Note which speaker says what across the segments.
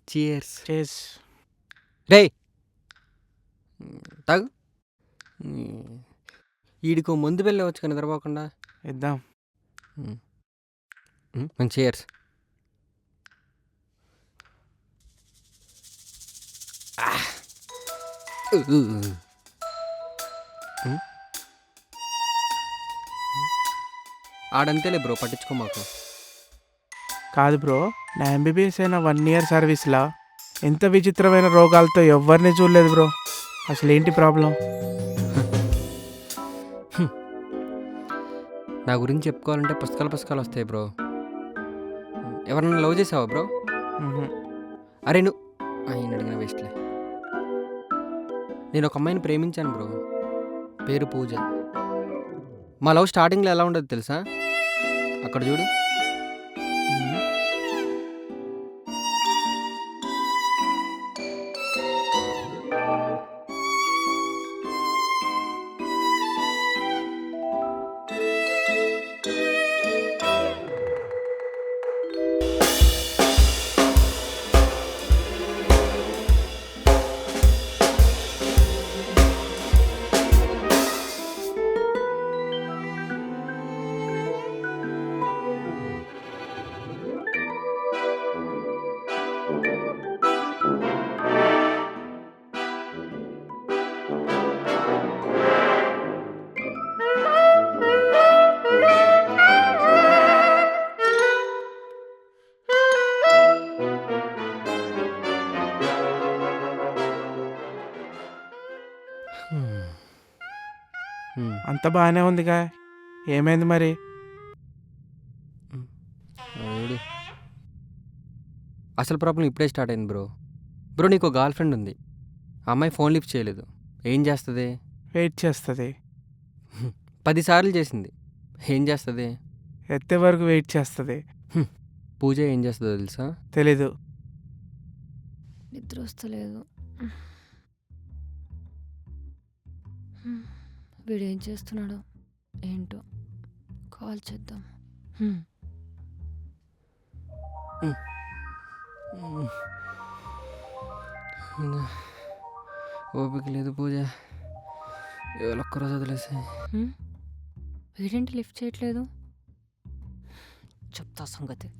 Speaker 1: Cheers.
Speaker 2: చేస్.
Speaker 1: రేయ్ తాగు. ఈడికో ముందు వెళ్ళవచ్చు కానీ నిద్రపోకుండా.
Speaker 2: ఇద్దాం.
Speaker 1: చియర్స్. ఆడంతేలే బ్రో, పట్టించుకో మాకు.
Speaker 2: కాదు బ్రో, నా ఎంబీబీఎస్ అయిన 1 year సర్వీస్లా ఎంత విచిత్రమైన రోగాలతో ఎవరిని చూడలేదు బ్రో. అసలు ఏంటి ప్రాబ్లం?
Speaker 1: నా గురించి చెప్పుకోవాలంటే పుస్తకాలు వస్తాయి బ్రో. ఎవరన్నా లవ్ చేసావా బ్రో? అరే నువ్వు ఆయన అడిగిన వేస్ట్లే. నేను ఒక అమ్మాయిని ప్రేమించాను బ్రో, పేరు పూజ. మా లవ్ స్టార్టింగ్లో ఎలా ఉండదు తెలుసా? అక్కడ చూడు.
Speaker 2: అంత బాగానే ఉందిగా, ఏమైంది మరి?
Speaker 1: అసలు ప్రాబ్లం ఇప్పుడే స్టార్ట్ అయింది బ్రో. బ్రో నీకు గర్ల్ ఫ్రెండ్ ఉంది, ఆ అమ్మాయి ఫోన్ లిఫ్ట్ చేయలేదు. ఏం చేస్తుంది?
Speaker 2: వెయిట్ చేస్తుంది.
Speaker 1: 10 సార్లు చేసింది. ఏం చేస్తుంది?
Speaker 2: ఎత్తే వరకు వెయిట్ చేస్తుంది.
Speaker 1: పూజ ఏం చేస్తుందో తెలుసా?
Speaker 2: తెలీదు.
Speaker 3: నిద్ర వస్తలేదు. వీడు ఏం చేస్తున్నాడో ఏంటో, కాల్ చేద్దాం.
Speaker 1: ఓపిక లేదు పూజ, ఇవాళ ఒక్కరోజు వదిలేసి.
Speaker 3: వీడేంటి లిఫ్ట్ చేయట్లేదు? చెప్తా సంగతి.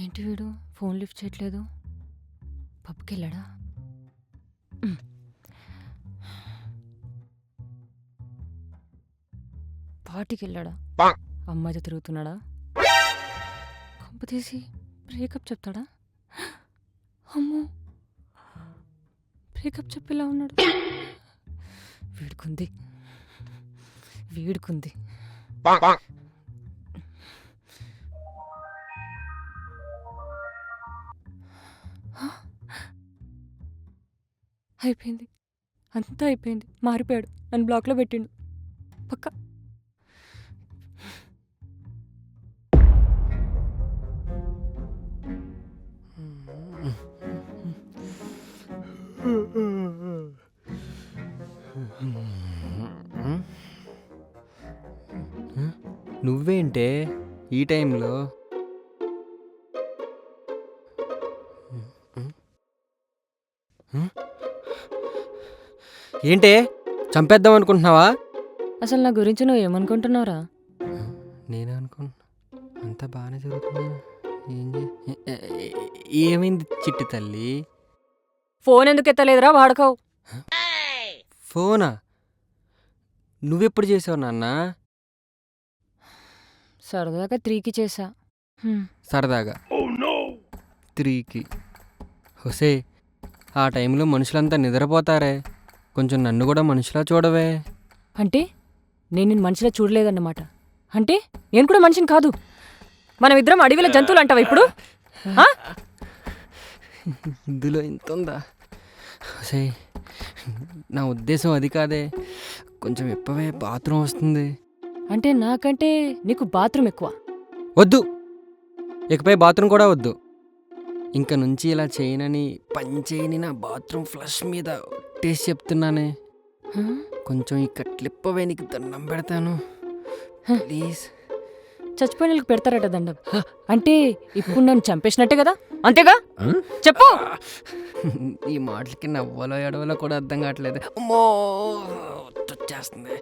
Speaker 3: ఏంటి వీడు ఫోన్ లిఫ్ట్ చేయట్లేదు? పబ్కి వెళ్ళాడా? పార్టీకి వెళ్ళాడా? అమ్మాయితో తిరుగుతున్నాడా? కంప తీసి బ్రేకప్ చెప్తాడా? అమ్మో, బ్రేకప్ చెప్పేలా ఉన్నాడు. వీడుకుంది. అయిపోయింది, అంతా అయిపోయింది. మారిపోయాడు, నన్ను బ్లాక్లో పెట్టిండు పక్క.
Speaker 1: నువ్వేంటే ఈ టైంలో? ఏంటే చంపేద్దాం అనుకుంటున్నావా?
Speaker 3: అసలు నా గురించి నువ్వు ఏమనుకుంటున్నావురా?
Speaker 1: నేనే అనుకుంటున్నా అంతా బాగానే జరుగుతున్నా. ఏమైంది చిట్టి తల్లి?
Speaker 3: ఫోన్ ఎందుకు ఎత్తలేదురా వాడుకోవు?
Speaker 1: ఫోనా? నువ్వెప్పుడు చేసావు నాన్న?
Speaker 3: సరదాగా 3కి చేసా.
Speaker 1: సరదాగా 3కి? హొసే, ఆ టైంలో మనుషులంతా నిద్రపోతారే, కొంచెం నన్ను కూడా మనిషిలా చూడవే.
Speaker 3: అంటే నేను నిన్ను మనిషిలా చూడలేదన్నమాట? అంటే నేను కూడా మనిషిని కాదు? మనం ఇద్దరం అడవిలో జంతువులు అంటావా ఇప్పుడు?
Speaker 1: ఇందులో ఇంత ఉందా? హొసే, నా ఉద్దేశం అది కాదే, కొంచెం ఎప్పవే, బాత్రూమ్ వస్తుంది.
Speaker 3: అంటే నాకంటే నీకు బాత్రూమ్ ఎక్కువ?
Speaker 1: వద్దు, ఇకపై బాత్రూమ్ కూడా వద్దు. ఇంక నుంచి ఇలా చేయనని, పని చేయని నా బాత్రూమ్ ఫ్లష్ మీద టేస్ట్ చెప్తున్నానే. కొంచెం ఈ కట్లిప్పవే నీకు దండం పెడతాను ప్లీజ్.
Speaker 3: చచ్చిపోయిన వాళ్ళకి పెడతారట దండం. అంటే ఇప్పుడు నన్ను చంపేసినట్టే కదా, అంతేగా? చెప్పు.
Speaker 1: ఈ మాటలకి నవ్వాలో ఎడవలో కూడా అర్థం కావట్లేదు. అమ్మో వచ్చేస్తుంది.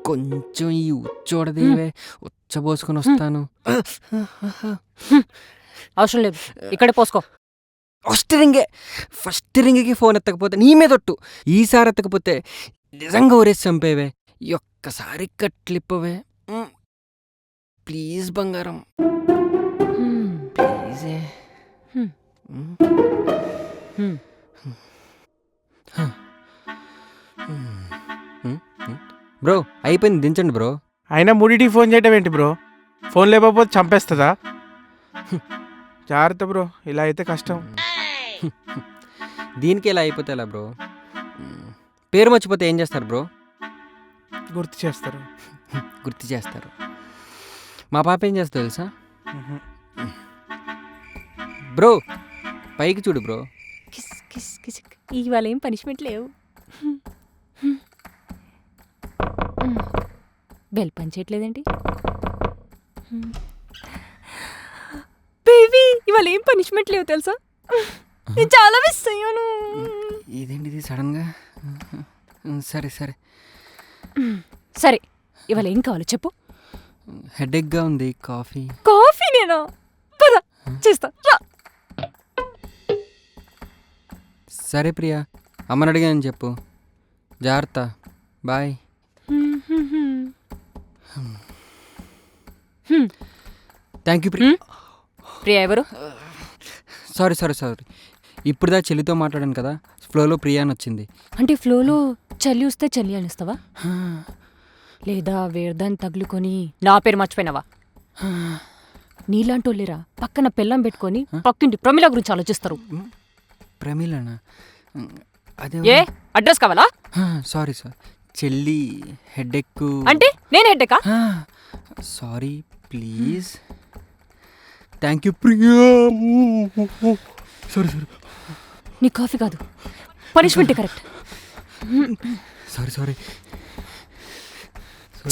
Speaker 1: కొంచెం ఈ ఉచ్చోడదేవే ఉచ్చబోసుకొని వస్తాను.
Speaker 3: అవసరం లేదు, ఇక్కడే పోసుకో.
Speaker 1: ఫస్ట్ రింగ్కి ఫోన్ ఎత్తకపోతే నీ మీద ఒట్టు, ఈసారి ఎత్తకపోతే నిజంగా ఊరేసి చంపేవే. ఈ ఒక్కసారి కట్లిప్పవే ప్లీజ్ బంగారం, ప్లీజే. బ్రో అయిపోయింది, దించండి బ్రో.
Speaker 2: అయినా ముడిటికి ఫోన్ చేయటం ఏంటి బ్రో? ఫోన్ లేకపోతే చంపేస్తుందా? జాగ్రత్త బ్రో, ఇలా అయితే కష్టం.
Speaker 1: దీనికి ఇలా అయిపోతే ఎలా బ్రో? పేరు మర్చిపోతే ఏం చేస్తారు బ్రో?
Speaker 2: గుర్తు చేస్తారు.
Speaker 1: గుర్తు చేస్తారు. మా పాప ఏం చేస్తా తెలుసా బ్రో? పైకి చూడు బ్రో.
Speaker 3: Kiss kiss kiss. ఇవాళ ఏం పనిష్మెంట్ లేవు. బెల్ పని చేయట్లేదేంటి? బేబీ ఇవాళ ఏం పనిష్మెంట్ లేవు తెలుసా? నేను చాలా మిస్ అయ్యాను.
Speaker 1: ఇదేంటిది సడన్గా? సరే సరే
Speaker 3: సరే, ఇవాళ ఏం కావాలో చెప్పు.
Speaker 1: హెడేక్గా ఉంది, కాఫీ.
Speaker 3: కాఫీ నేనా? పద చేస్తా రా.
Speaker 1: సరే ప్రియా, అమ్మని అడిగాను చెప్పు. జాగ్రత్త, bye. Thank you Priya.
Speaker 3: Priya ఎవరు?
Speaker 1: సారీ సారీ సారీ, ఇప్పుడుదా చెల్లితో మాట్లాడాను కదా, ఫ్లోలో ప్రియా అని వచ్చింది.
Speaker 3: అంటే ఫ్లోలో చల్లి వస్తే చల్లి అని ఇస్తావా, లేదా వేర్దాన్ని తగులుకొని నా పేరు మర్చిపోయినావా? నీలాంటి వాళ్ళేరా పక్కన పెళ్ళం పెట్టుకొని పక్కింటి ప్రమిళ గురించి ఆలోచిస్తారు.
Speaker 1: ప్రమిళనా? అదే.
Speaker 3: ఏ అడ్రస్ కావాలా?
Speaker 1: సారీ సార్, చెల్లి హెడేక్.
Speaker 3: అంటే నేను హెడ్డేకా?
Speaker 1: Sorry please. Thank you Priya. Sorry sorry.
Speaker 3: నీ కాఫీ కాదు, పనిష్మెంట్ కరెక్ట్.
Speaker 1: Sorry sorry.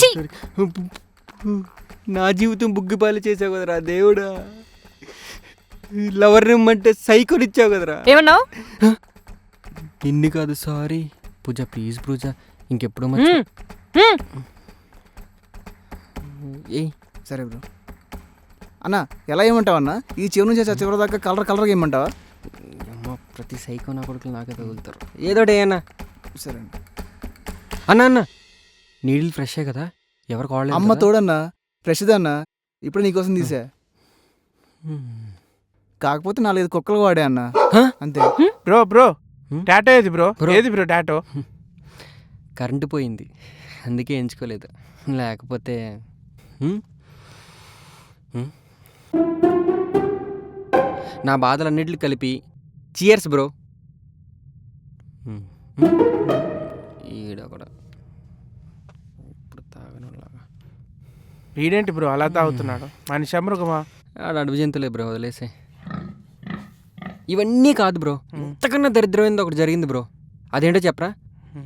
Speaker 3: ఛీ!
Speaker 1: నా జీవితం బుగ్గిపాలు చేసావు కదరా దేవుడా. లవర్ నిమ్మంటే సైకోని ఇచ్చావు కదరా.
Speaker 3: ఏమన్నావు?
Speaker 1: ఇన్ని కాదు, సారీ పూజ, ప్లీజ్ పూజ, ఇంకెప్పుడు ఏ.
Speaker 4: సరే బ్రో. అన్న ఎలా ఏమంటావు అన్న? ఈ చివరి నుంచి చివరి దాకా కలర్గా ఏమంటావా?
Speaker 1: అమ్మ, ప్రతి సైకో నా కొడుకులు నాకే తగులుతారు. ఏదోటి అన్న.
Speaker 4: సరే అన్న.
Speaker 1: అన్న అన్న నీళ్ళు ఫ్రెషే కదా, ఎవరు కావాలి?
Speaker 4: అమ్మ తోడన్నా, ఫ్రెష్దా అన్న, ఇప్పుడు నీకోసం తీసా. కాకపోతే 4-5 కుక్కలు వాడే అన్న, అంతే.
Speaker 2: బ్రో బ్రో టాటో ఏది బ్రో? ఏది బ్రో టాటో?
Speaker 1: కరెంటు పోయింది, అందుకే ఎంచుకోలేదు. లేకపోతే నా బాధలన్నిటిని కలిపి చీయర్స్ బ్రో. ఈడ కూడా ఇప్పుడు తాగనులాగా.
Speaker 2: వీడేంటి బ్రో అలా తాగుతున్నాడు? మనిషి మృగమా?
Speaker 1: ఆడ అడుగు జంతులే బ్రో, వదిలేసే. ఇవన్నీ కాదు బ్రో, ఇంతకన్నా దరిద్రమైంది ఒకటి జరిగింది బ్రో. అదేంటో చెప్పరా?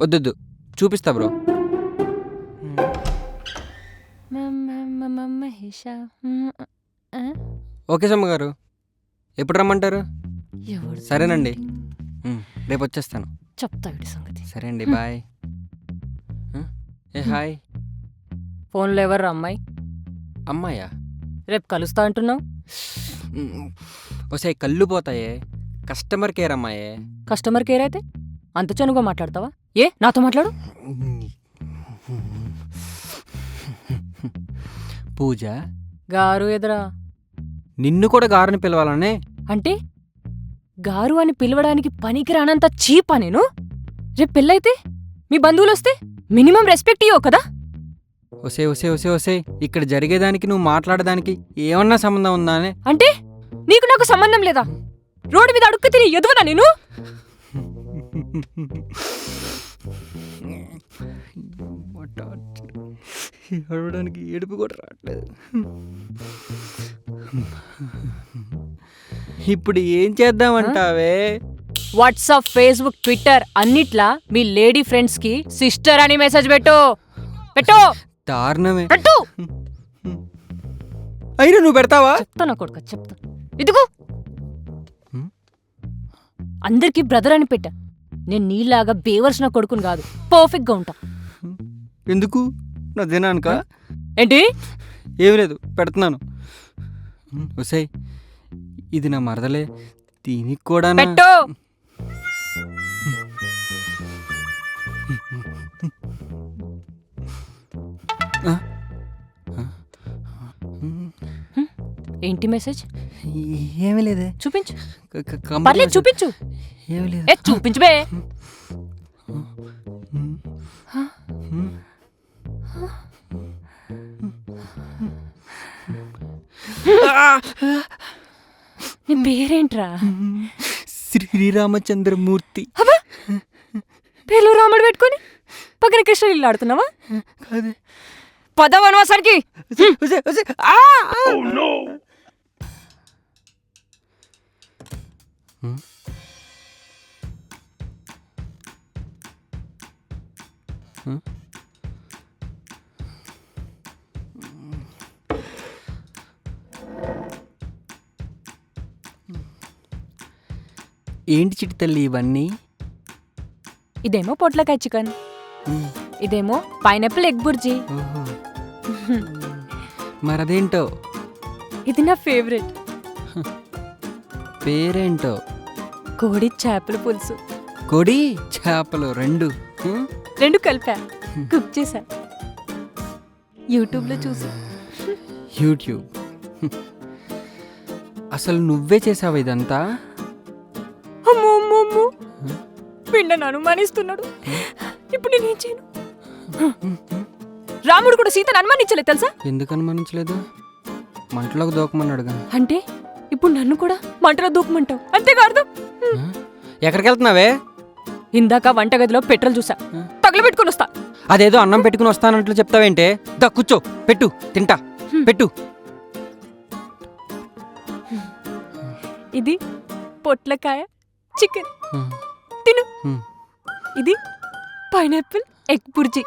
Speaker 1: వద్దొద్దు, చూపిస్తా బ్రో. ఓకే సమ్మ గారు, ఎప్పుడు రమ్మంటారు? సరేనండి, రేపు వచ్చేస్తాను.
Speaker 3: చెప్తా సంగతి.
Speaker 1: సరే అండి, బాయ్. ఏ హాయ్.
Speaker 3: ఫోన్లో ఎవరు అమ్మాయి?
Speaker 1: అమ్మాయా?
Speaker 3: రేపు కలుస్తా అంటున్నావు.
Speaker 1: ఒకసారి కళ్ళు పోతాయే, కస్టమర్ కేర్ అమ్మాయే.
Speaker 3: కస్టమర్ కేర్ అయితే అంత చనువుగా మాట్లాడతావా? ఏ నాతో మాట్లాడు.
Speaker 1: పూజ
Speaker 3: గారు ఎదురా.
Speaker 1: నిన్ను కూడా గారుని పిలవాలనే.
Speaker 3: అంటే గారు అని పిలవడానికి పనికి రానంత చీపా నేను? రేపు పెళ్ళైతే మీ బంధువులు వస్తే మినిమం రెస్పెక్ట్ ఇవ్వవు కదా?
Speaker 1: ఒసే ఒసే ఒసే ఒసే, ఇక్కడ జరిగేదానికి నువ్వు మాట్లాడడానికి ఏమన్నా సంబంధం ఉందా అనే?
Speaker 3: అంటే నీకు నాకు సంబంధం లేదా? రోడ్డు మీద అడుక్కు తిని ఎదువనా నేను?
Speaker 1: అడవడానికి ఏడుపు కూడా రావట్లేదు. ఇప్పుడు ఏం చేద్దామంటావే?
Speaker 3: వాట్సాప్, ఫేస్బుక్, ట్విట్టర్ అన్నిట్లా మీ లేడీ ఫ్రెండ్స్ కి సిస్టర్ అని మెసేజ్ పెట్టు. పెట్టు
Speaker 1: దారుణమే.
Speaker 3: పెట్టు.
Speaker 1: అయినా నువ్వు పెడతావా?
Speaker 3: చెప్తా నా కొడుకు, చెప్తా. ఇదిగో
Speaker 1: హ్మ్?
Speaker 3: అందరికి బ్రదర్ అని పెట్టా. నేను నీలాగా బేవర్సిన కొడుకుని కాదు, పర్ఫెక్ట్ గా ఉంటా.
Speaker 1: ఎందుకు? నా దినానికా?
Speaker 3: ఏంటి?
Speaker 1: ఏమి లేదు, పెడుతున్నాను. ఒసేయ్, ఇది నా మరదలే, దీనికి కూడా
Speaker 3: పెట్టు. ఏంటి మెసేజ్?
Speaker 1: ఏమి లేదే.
Speaker 3: చూపించు. పర్లేదు చూపించు.
Speaker 1: ఏమి లేదు.
Speaker 3: ఏ చూపించు బే. నీ పేరేంట్రా?
Speaker 1: శ్రీరామచంద్రమూర్తి.
Speaker 3: పేర్లు రాముడు పెట్టుకొని పక్కన కృష్ణ ఇల్లు ఆడుతున్నావా?
Speaker 1: కాదే.
Speaker 3: పద వనవాసానికి.
Speaker 1: ఏంటి చిట్టి తల్లి ఇవన్నీ?
Speaker 3: ఇదేమో పొట్లకాయ చికెన్, ఇదేమో పైనాపిల్ ఎగ్ బుర్జీ.
Speaker 1: ఓహో. మరదేంటో?
Speaker 3: ఇది నా ఫేవరెట్.
Speaker 1: పేరేంటో?
Speaker 3: కోడి చేపల పులుసు.
Speaker 1: కోడి చేపలు రెండు
Speaker 3: రెండు కలిపా, కుక్ చేశా యూట్యూబ్లో చూసి.
Speaker 1: యూట్యూబ్? అసలు నువ్వే చేసావు ఇదంతా?
Speaker 3: అమ్మో అమ్మో అమ్మో, పిండను అనుమానిస్తున్నాడు. ఇప్పుడు నేనేం చేయను? రాముడు కూడా సీతను అనుమానించలేదు తెలుసా?
Speaker 1: ఎందుకు అనుమానించలేదు? మంటలోకి దూకమన్నాడుగా.
Speaker 3: అంటే ఇప్పుడు నన్ను కూడా మంటలో దూకమంటావు అంతేగా అర్థం?
Speaker 1: ఎక్కడికి వెళ్తున్నావే?
Speaker 3: ఇందాక వంటగదిలో పెట్రోల్ చూసా, తగలబెట్టుకుని వస్తా.
Speaker 1: అదేదో అన్నం పెట్టుకుని వస్తానంట్లు చెప్తావేంటే? దా కూర్చో, పెట్టు, తింటా. పెట్టు.
Speaker 3: ఇది పొట్లకాయ చికెన్, తిను. ఇది పైనాపిల్ ఎగ్ బుర్జీ,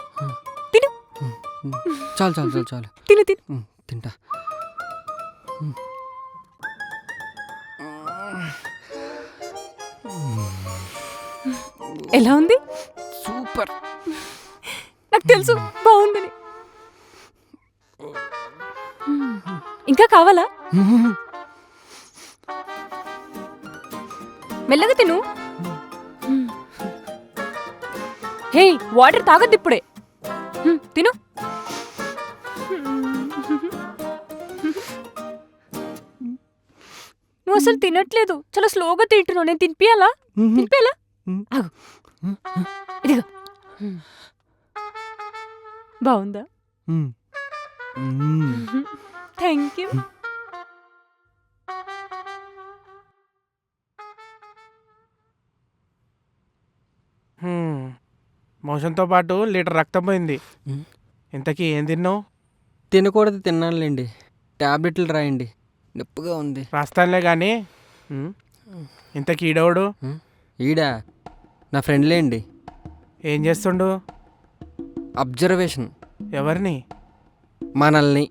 Speaker 3: తిను.
Speaker 1: చాలు చాలు చాలు చాలు,
Speaker 3: తిను తిను.
Speaker 1: తింటా.
Speaker 3: ఎలా ఉంది?
Speaker 1: సూపర్.
Speaker 3: నాకు తెలుసు బాగుందని. ఇంకా కావాలా? మెల్లగా తిను. హే, వాటర్ తాగద్దు ఇప్పుడే. తిను. నువ్వు అసలు తినట్లేదు, చాలా స్లోగా తింటున్నావు. నేను తినిపియాలా? తినిపియాలా? ఆగు. ఇదిగో. బాగుందా? Thank you.
Speaker 2: మోషన్తో పాటు లీటర్ రక్తం పోయింది. ఇంతకీ ఏం తిన్నావు?
Speaker 1: తినకూడదు తిన్నానులేండి. టాబ్లెట్లు రాయండి, నొప్పిగా ఉంది.
Speaker 2: రాస్తానులే కానీ ఇంతకీ ఈడవుడు?
Speaker 1: ఈడా నా ఫ్రెండ్లేండి.
Speaker 2: ఏం చేస్తుండు?
Speaker 1: అబ్జర్వేషన్.
Speaker 2: ఎవరిని?
Speaker 1: మనల్ని.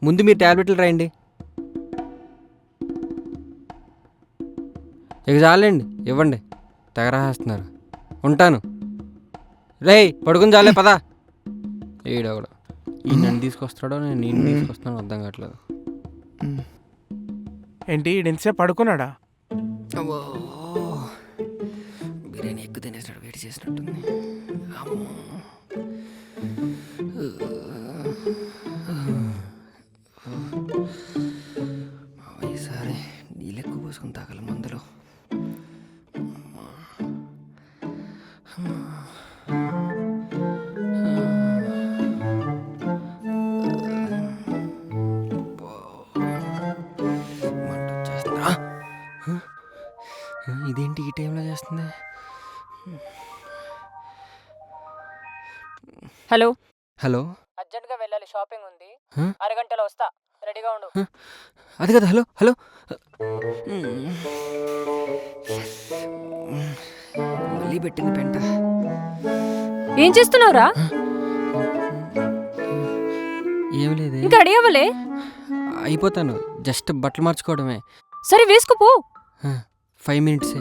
Speaker 1: ముందు మీరు టాబ్లెట్లు రాయండి. ఇక చాలండి, ఇవ్వండి. తెగ రాసేస్తున్నారు. ఉంటాను. రేయ్ పడుకుని చాలే పదా. ఈడవడ ఈ నన్ను తీసుకొస్తాడో నేను తీసుకొస్తాను అర్థం కావట్లేదు.
Speaker 2: ఏంటి ఈడెంతసేపు పడుకున్నాడా?
Speaker 1: బిర్యానీ ఎక్కువ తినేసినాడు, వేడి చేసినట్టుంది. ఈసారి నీళ్ళు ఎక్కువ పోసుకుని తాగాలి మందులో. ఇదేంటి ఈ టైంలో చేస్తుంది?
Speaker 3: హలో
Speaker 1: హలో,
Speaker 3: అర్జెంట్గా వెళ్ళాలి, షాపింగ్ ఉంది. అరగంటలో వస్తా, రెడీగా ఉండు.
Speaker 1: అది కదా. Hello hello. పెట్టింది పెంట.
Speaker 3: ఏం చేస్తున్నావురా?
Speaker 1: ఏం లేదే,
Speaker 3: ఇంకా రెడీ అవ్వలే?
Speaker 1: అయిపోతాను. జస్ట్ బట్టలు మార్చుకోవడమే.
Speaker 3: సరే వేసుకోపో.
Speaker 1: 5 minutes.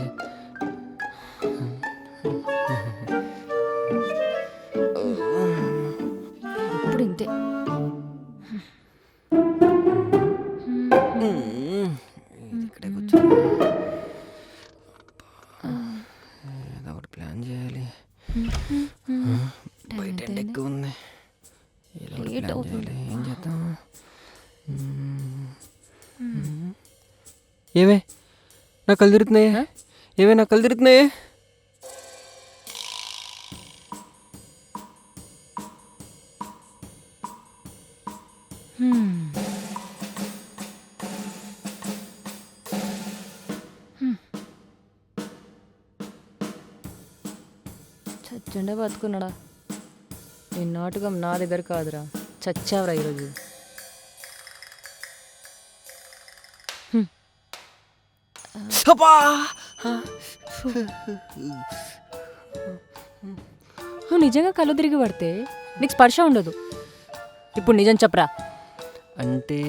Speaker 3: ఇప్పుడు ఇంతే.
Speaker 1: ఇక్కడే కూర్చో. ఏదో ఒకటి ప్లాన్ చేయాలి. బయట ఎండ ఎక్కువ ఉంది. ఏదో ఒకటి ప్లాన్ చేయాలి. ఏం చేద్దాం? ఏవే నా కళ్ళు తిరుగుతున్నాయే? ఏవే నా కళ్ళు తిరుగుతున్నాయే?
Speaker 3: చచ్చండే బతుకున్నాడా? నీ నాటకం నా దగ్గర కాదురా. చచ్చావురా ఈరోజు. నువ్వు నిజంగా కళ్ళు తిరిగి పడితే నీకు స్పర్శ ఉండదు. ఇప్పుడు నిజం చెప్పరా.
Speaker 1: అంటే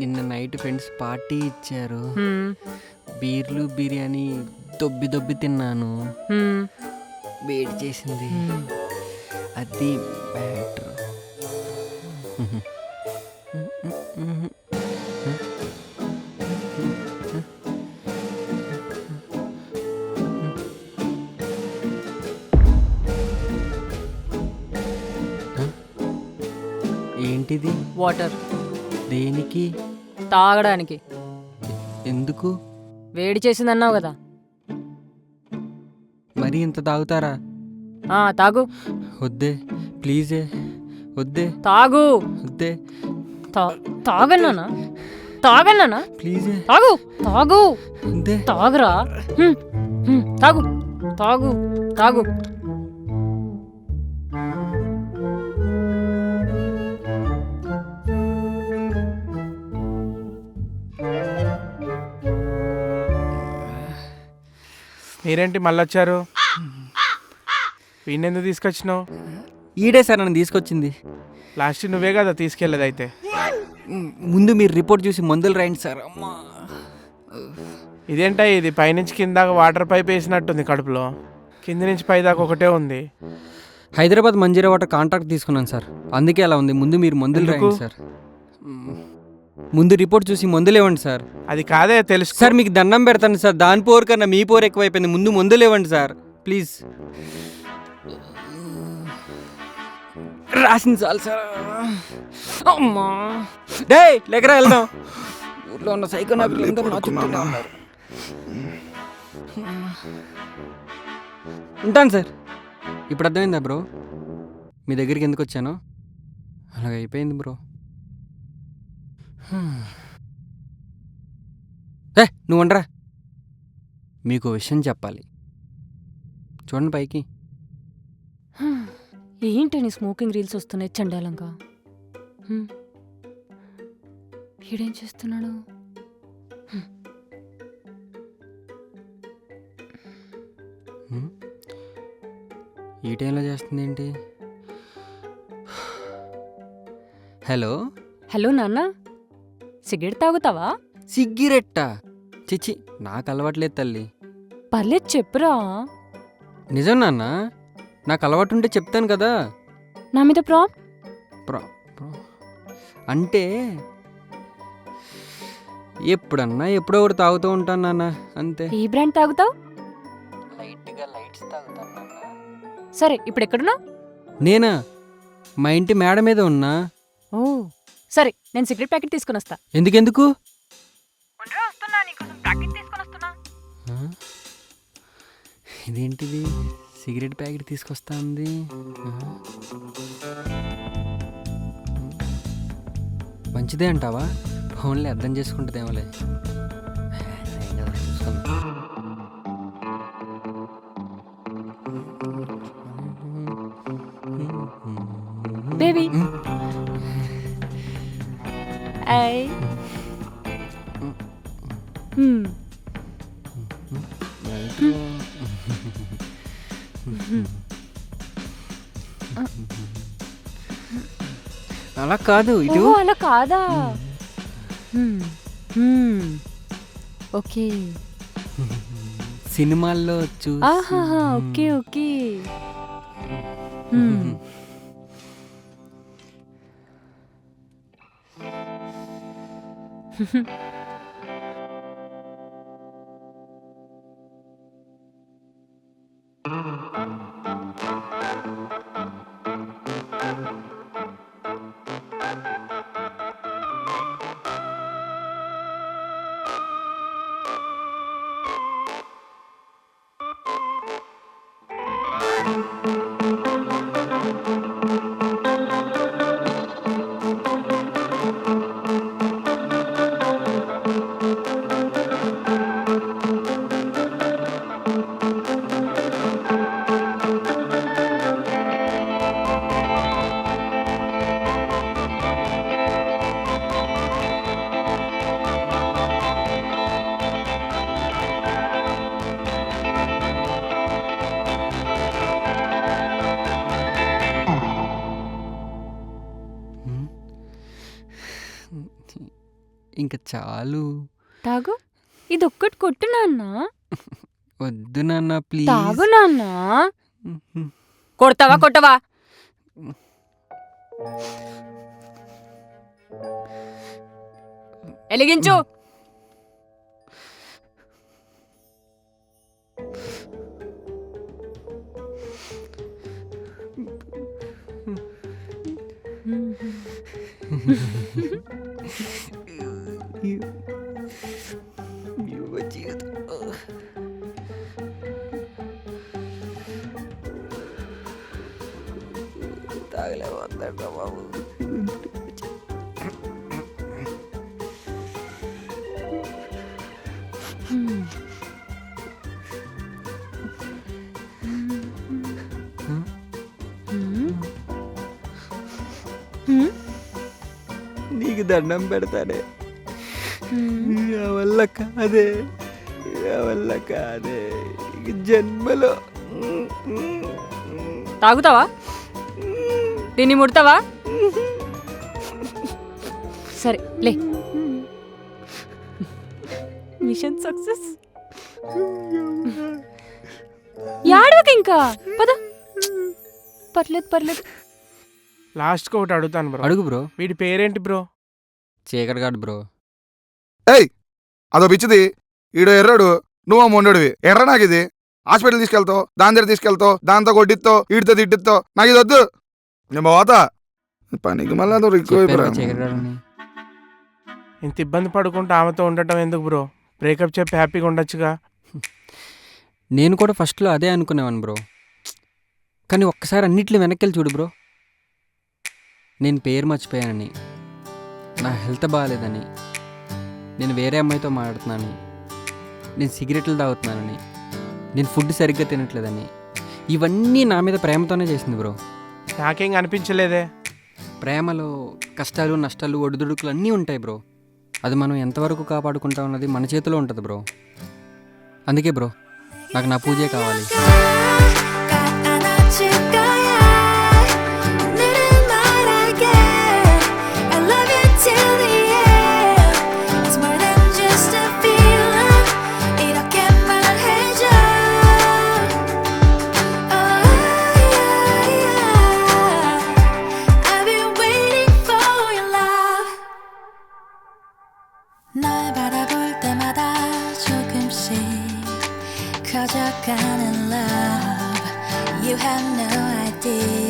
Speaker 1: నిన్న నైట్ ఫ్రెండ్స్ పార్టీ ఇచ్చారు. బీర్లు బిర్యానీ దొబ్బి తిన్నాను. వేడి చేసింది. అది మ్యాటర్. ఏంటిది?
Speaker 3: వాటర్.
Speaker 1: దేనికి?
Speaker 3: తాగడానికి.
Speaker 1: ఎందుకు?
Speaker 3: వేడి చేసిందన్నావు కదా.
Speaker 1: మరి ఇంత తాగుతారా?
Speaker 3: తాగు.
Speaker 1: వద్దే ప్లీజే, వద్దే.
Speaker 3: తాగు.
Speaker 1: వద్దే.
Speaker 3: తాగన్నానా? తాగన్నానా?
Speaker 1: ప్లీజే
Speaker 3: తాగు. తాగు.
Speaker 1: వద్దే.
Speaker 3: తాగురా. తాగు. తాగు. తాగు.
Speaker 2: మీరేంటి మళ్ళీ వచ్చారు? వీణెందుకు తీసుకొచ్చినావు?
Speaker 1: ఈడే సార్ నన్ను తీసుకొచ్చింది.
Speaker 2: లాస్ట్ నువ్వే కదా తీసుకెళ్ళేది. అయితే
Speaker 1: ముందు మీరు రిపోర్ట్ చూసి మందులు రాయండి సార్. అమ్మా
Speaker 2: ఇదేంటా ఇది? పైనుంచి కిందాక వాటర్ పైప్ వేసినట్టుంది కడుపులో. కింద నుంచి పై దాకా ఒకటే ఉంది.
Speaker 1: హైదరాబాద్ మంజీరా వాటర్ కాంట్రాక్ట్ తీసుకున్నాను సార్, అందుకే అలా ఉంది. ముందు మీరు మందులు రాయండి సార్. ముందు రిపోర్ట్ చూసి మందులు ఇవ్వండి సార్.
Speaker 2: అది కాదే తెలుసు
Speaker 1: సార్, మీకు దండం పెడతాను సార్. దాని పోరు కన్నా మీ పోరు ఎక్కువైపోయింది. ముందు మందులు ఇవ్వండి సార్ ప్లీజ్. రాసింది చాలు సార్. అమ్మా డే లేకరా వెళ్దాం. ఊర్లో ఉన్న సైకో నా పిల్లలందరూ నా చుట్టూనే ఉన్నారు. ఉంటాను సార్. ఇప్పుడు అర్థమైందా బ్రో మీ దగ్గరికి ఎందుకు వచ్చానో? అలాగ అయిపోయింది బ్రో. నువ్వు ఉండరా, మీకు విషయం చెప్పాలి. చూడండి పైకి.
Speaker 3: ఏంటని స్మోకింగ్ రీల్స్ వస్తున్నాయి చండాలంగా. వీడేం చేస్తున్నాడు?
Speaker 1: ఈ టైంలో చేస్తుంది ఏంటి? హలో
Speaker 3: హలో నాన్న, సిగరెట్ తాగుతావా?
Speaker 1: సిగ్గిరెట్టా? చిచి, నాకు అలవాట్లేదు తల్లి.
Speaker 3: పర్లేదు చెప్పురా.
Speaker 1: నిజం నాన్న, నాకు అలవాటు ఉంటే చెప్తాను కదా.
Speaker 3: నా మీద
Speaker 1: అంటే ఎప్పుడన్నా ఎప్పుడో ఒకటి తాగుతూ ఉంటాను నాన్న, అంతే.
Speaker 3: ఏ బ్రాండ్ తాగుతావు?
Speaker 1: లైట్గా లైట్స్ తాగుతాను నాన్న.
Speaker 3: సరే ఇప్పుడు ఎక్కడున్నావు?
Speaker 1: నేనా? మా ఇంటి మేడ మీద ఉన్నా.
Speaker 3: ఓ సరే, నేను సిగరెట్ ప్యాకెట్ తీసుకుని వస్తా.
Speaker 1: ఎందుకెందుకు? ఇదేంటిది? సిగరెట్ ప్యాకెట్ తీసుకొస్తా ఉంది. మంచిదే అంటావా? ఫోన్లే అర్థం చేసుకుంటుందేమోలే.
Speaker 3: బేబీ
Speaker 1: అలా కాదు ఇటు
Speaker 3: ఓహో అలా కాదా ఓకే
Speaker 1: సినిమాల్లో చూసి
Speaker 3: ఆహాహా ఓకే ఓకే
Speaker 1: ఇంకా చాలు.
Speaker 3: తాగు ఇదొక్కటి కొట్టు నాన్న
Speaker 1: వద్దు నాన్న ప్లీజ్.
Speaker 3: తాగు నాన్న కొడతావా కొట్టవా ఎలిగించు
Speaker 1: తాగలేవద్దంట బాబు. నీకు దండం పెడతానే. నా వల్ల కాదే, నా వల్ల కాదే ఈ జన్మలో.
Speaker 3: తాగుతావా దీన్ని ముడతావా సరే లే మిషన్ సక్సెస్ యాడవక ఇంకా పద పర్లేదు పర్లేదు
Speaker 2: లాస్ట్కి ఒకటి అడుగుతాను బ్రో.
Speaker 1: అడుగు బ్రో.
Speaker 2: వీడి పేరేంటి బ్రో?
Speaker 1: చీకటిగాడు బ్రో.
Speaker 5: ఏయ్ అదో పిచ్చిది, ఈడో ఎర్రాడు, నువ్వు మొండడివి. ఎర్ర నాకు ఇది. హాస్పిటల్ తీసుకెళ్తావు, దాని దగ్గర తీసుకెళ్తావు, దాంతో కొట్టిస్తావు, ఈడితో తిట్టిస్తావు. నాకు ఇది వద్దు, నేను పోతా. పనికి మళ్ళీ
Speaker 1: చెప్పాను చీకటిగాడని.
Speaker 2: ఇంత ఇబ్బంది పడుకుంటూ ఆమెతో ఉండటం ఎందుకు బ్రో? బ్రేకప్ చెప్పి హ్యాపీగా ఉండొచ్చుగా.
Speaker 1: నేను కూడా ఫస్ట్లో అదే అనుకునేవాను బ్రో. కానీ ఒక్కసారి అన్నిట్లో వెనక్కి వెళ్ళి చూడు బ్రో. నేను పేరు మర్చిపోయానని, నా హెల్త్ బాగాలేదని, నేను వేరే అమ్మాయితో మాట్లాడుతున్నానని, నేను సిగరెట్లు తాగుతున్నానని, నేను ఫుడ్ సరిగ్గా తినట్లేదని, ఇవన్నీ నా మీద ప్రేమతోనే చేసింది బ్రో.
Speaker 2: నాకేం అనిపించలేదే.
Speaker 1: ప్రేమలో కష్టాలు నష్టాలు ఒడిదుడుకులు అన్నీ ఉంటాయి బ్రో. అది మనం ఎంతవరకు కాపాడుకుంటాం అన్నది మన చేతిలో ఉంటుంది బ్రో. అందుకే బ్రో నాకు నా పూజే కావాలి.
Speaker 6: 날 바라볼 때마다 조금씩 커져가는 love. You have no idea.